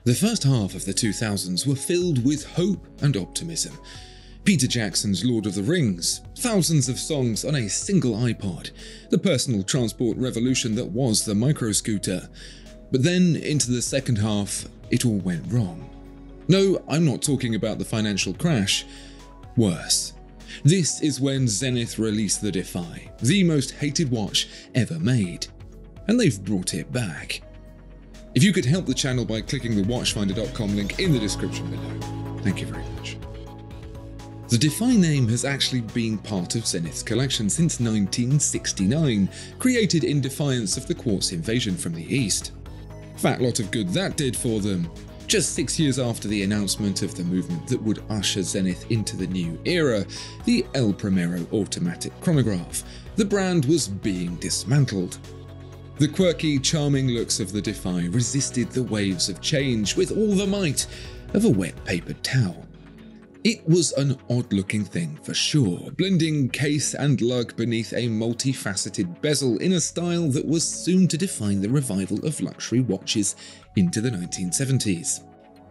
The first half of the 2000s were filled with hope and optimism. Peter Jackson's Lord of the Rings, thousands of songs on a single iPod, the personal transport revolution that was the microscooter. But then, into the second half, it all went wrong. No, I'm not talking about the financial crash. Worse. This is when Zenith released the Defy, the most hated watch ever made. And they've brought it back. If you could help the channel by clicking the watchfinder.com link in the description below, thank you very much. The Defy name has actually been part of Zenith's collection since 1969, created in defiance of the quartz invasion from the east. Fat lot of good that did for them. Just 6 years after the announcement of the movement that would usher Zenith into the new era, the El Primero automatic chronograph, the brand was being dismantled. The quirky, charming looks of the Defy resisted the waves of change with all the might of a wet paper towel. It was an odd-looking thing for sure, blending case and lug beneath a multifaceted bezel in a style that was soon to define the revival of luxury watches into the 1970s.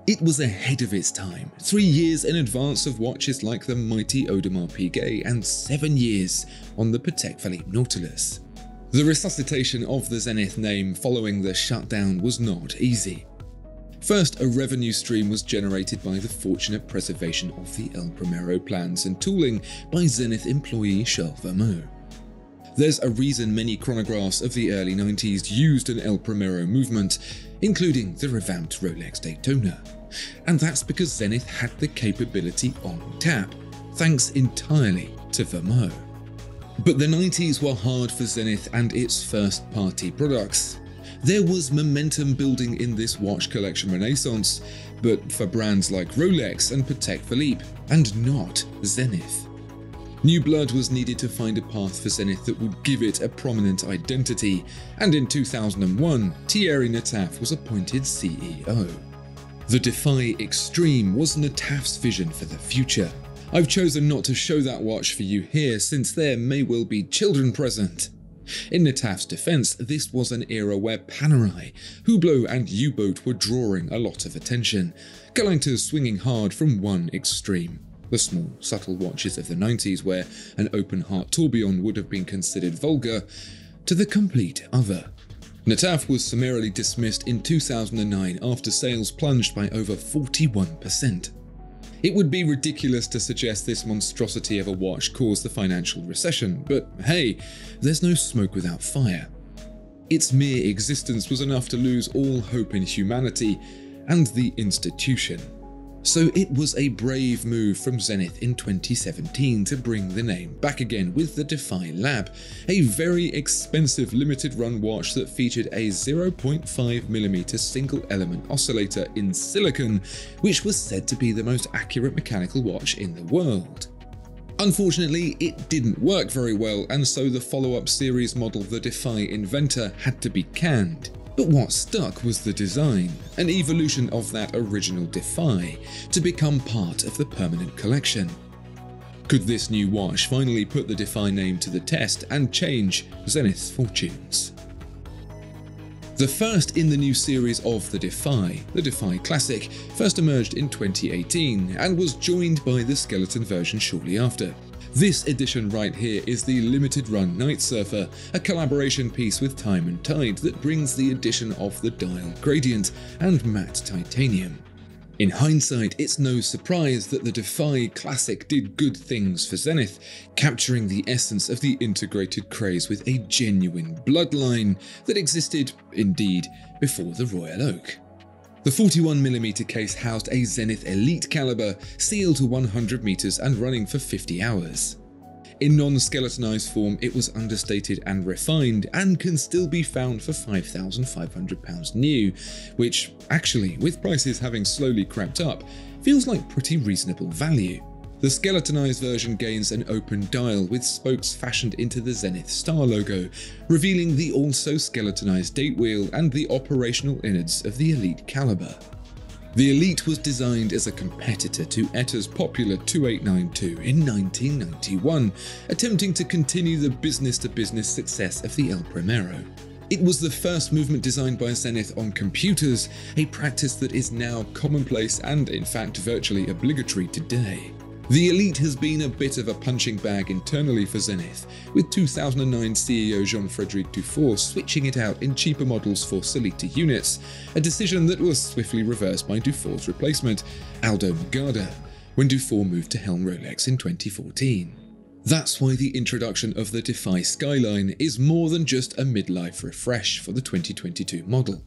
It was ahead of its time, 3 years in advance of watches like the mighty Audemars Piguet and 7 years on the Patek Philippe Nautilus. The resuscitation of the Zenith name following the shutdown was not easy. First, a revenue stream was generated by the fortunate preservation of the El Primero plans and tooling by Zenith employee Charles Vermeaux. There's a reason many chronographs of the early 90s used an El Primero movement, including the revamped Rolex Daytona. And that's because Zenith had the capability on tap, thanks entirely to Vermeaux. But the 90s were hard for Zenith and its first-party products. There was momentum building in this watch collection renaissance, but for brands like Rolex and Patek Philippe, and not Zenith. New blood was needed to find a path for Zenith that would give it a prominent identity, and in 2001, Thierry Nataf was appointed CEO. The Defy Extreme was Nataf's vision for the future. I've chosen not to show that watch for you here since there may well be children present. In Nataf's defense, this was an era where Panerai, Hublot and U-Boat were drawing a lot of attention, collectors swinging hard from one extreme, the small, subtle watches of the 90s where an open-heart tourbillon would have been considered vulgar, to the complete other. Nataf was summarily dismissed in 2009 after sales plunged by over 41%. It would be ridiculous to suggest this monstrosity of a watch caused the financial recession, but hey, there's no smoke without fire. Its mere existence was enough to lose all hope in humanity and the institution. So it was a brave move from Zenith in 2017 to bring the name back again with the Defy Lab, a very expensive limited-run watch that featured a 0.5mm single-element oscillator in silicon, which was said to be the most accurate mechanical watch in the world. Unfortunately, it didn't work very well, and so the follow-up series model, the Defy Inventor, had to be canned. But what stuck was the design, an evolution of that original Defy, to become part of the permanent collection. Could this new watch finally put the Defy name to the test and change Zenith's fortunes? The first in the new series of the Defy Classic, first emerged in 2018 and was joined by the skeleton version shortly after. This edition right here is the limited run Night Surfer, a collaboration piece with Time and Tide that brings the addition of the dial gradient and matte titanium. In hindsight, it's no surprise that the Defy Classic did good things for Zenith, capturing the essence of the integrated craze with a genuine bloodline that existed, indeed, before the Royal Oak. The 41mm case housed a Zenith Elite caliber, sealed to 100 meters and running for 50 hours. In non-skeletonized form, it was understated and refined and can still be found for £5,500 new, which actually, with prices having slowly crept up, feels like pretty reasonable value. The skeletonized version gains an open dial with spokes fashioned into the Zenith star logo, revealing the also skeletonized date wheel and the operational innards of the Elite caliber. The Elite was designed as a competitor to Etta's popular 2892 in 1991, attempting to continue the business-to-business success of the El Primero. It was the first movement designed by Zenith on computers, a practice that is now commonplace and in fact virtually obligatory today. The Elite has been a bit of a punching bag internally for Zenith, with 2009 CEO Jean-Frédéric Dufour switching it out in cheaper models for Solita units, a decision that was swiftly reversed by Dufour's replacement, Aldo Magada, when Dufour moved to helm Rolex in 2014. That's why the introduction of the Defy Skyline is more than just a midlife refresh for the 2022 model.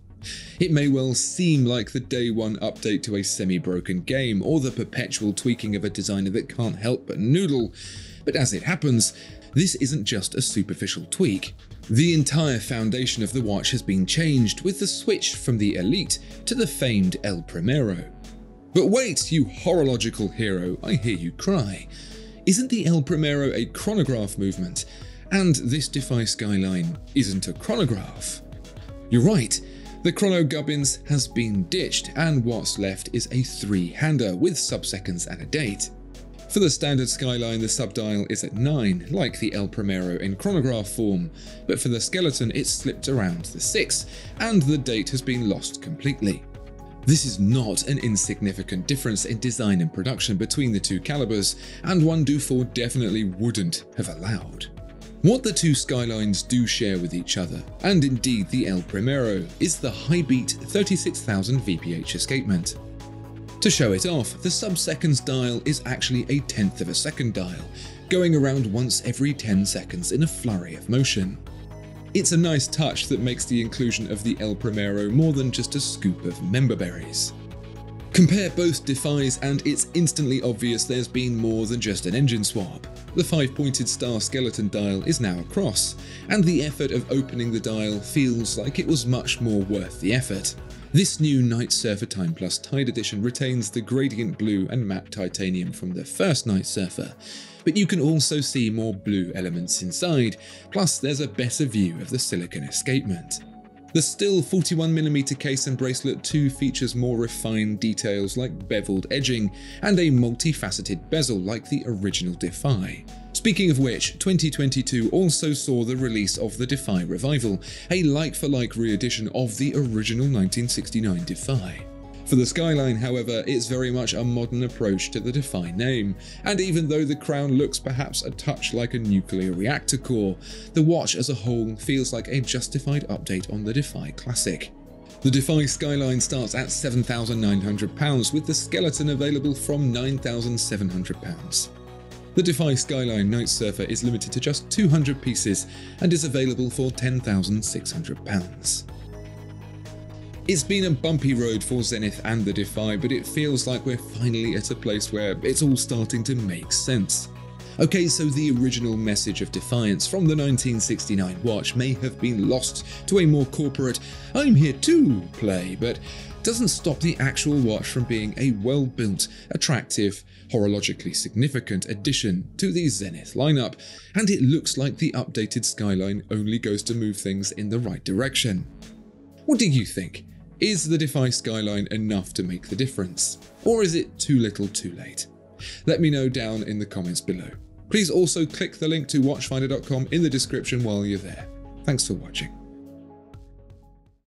It may well seem like the day one update to a semi-broken game or the perpetual tweaking of a designer that can't help but noodle, but as it happens, this isn't just a superficial tweak. The entire foundation of the watch has been changed with the switch from the Elite to the famed El Primero. But wait, you horological hero, I hear you cry. Isn't the El Primero a chronograph movement? And this Defy Skyline isn't a chronograph? You're right. The chrono gubbins has been ditched, and what's left is a three-hander with sub-seconds and a date. For the standard Skyline, the subdial is at 9, like the El Primero in chronograph form, but for the skeleton it's slipped around the 6, and the date has been lost completely. This is not an insignificant difference in design and production between the two calibers, and one Dufour definitely wouldn't have allowed. What the two Skylines do share with each other, and indeed the El Primero, is the high-beat 36,000 VPH escapement. To show it off, the sub-seconds dial is actually a 1/10 of a second dial, going around once every 10 seconds in a flurry of motion. It's a nice touch that makes the inclusion of the El Primero more than just a scoop of member berries. Compare both Defys and it's instantly obvious there's been more than just an engine swap. The 5-pointed star skeleton dial is now a cross, and the effort of opening the dial feels like it was much more worth the effort. This new Night Surfer Time Plus Tide Edition retains the gradient blue and matte titanium from the first Night Surfer, but you can also see more blue elements inside, plus there's a better view of the silicon escapement. The still 41mm case and bracelet too features more refined details like beveled edging and a multifaceted bezel like the original Defy. Speaking of which, 2022 also saw the release of the Defy Revival, a like-for-like re-edition of the original 1969 Defy. For the Skyline, however, it's very much a modern approach to the Defy name, and even though the crown looks perhaps a touch like a nuclear reactor core, the watch as a whole feels like a justified update on the Defy classic. The Defy Skyline starts at £7,900 with the skeleton available from £9,700. The Defy Skyline Night Surfer is limited to just 200 pieces and is available for £10,600. It's been a bumpy road for Zenith and the Defy, but it feels like we're finally at a place where it's all starting to make sense. Okay, so the original message of defiance from the 1969 watch may have been lost to a more corporate "I'm here too" play, but doesn't stop the actual watch from being a well-built, attractive, horologically significant addition to the Zenith lineup, and it looks like the updated Skyline only goes to move things in the right direction. What do you think? Is the Defy Skyline enough to make the difference? Or is it too little too late? Let me know down in the comments below. Please also click the link to watchfinder.com in the description while you're there. Thanks for watching.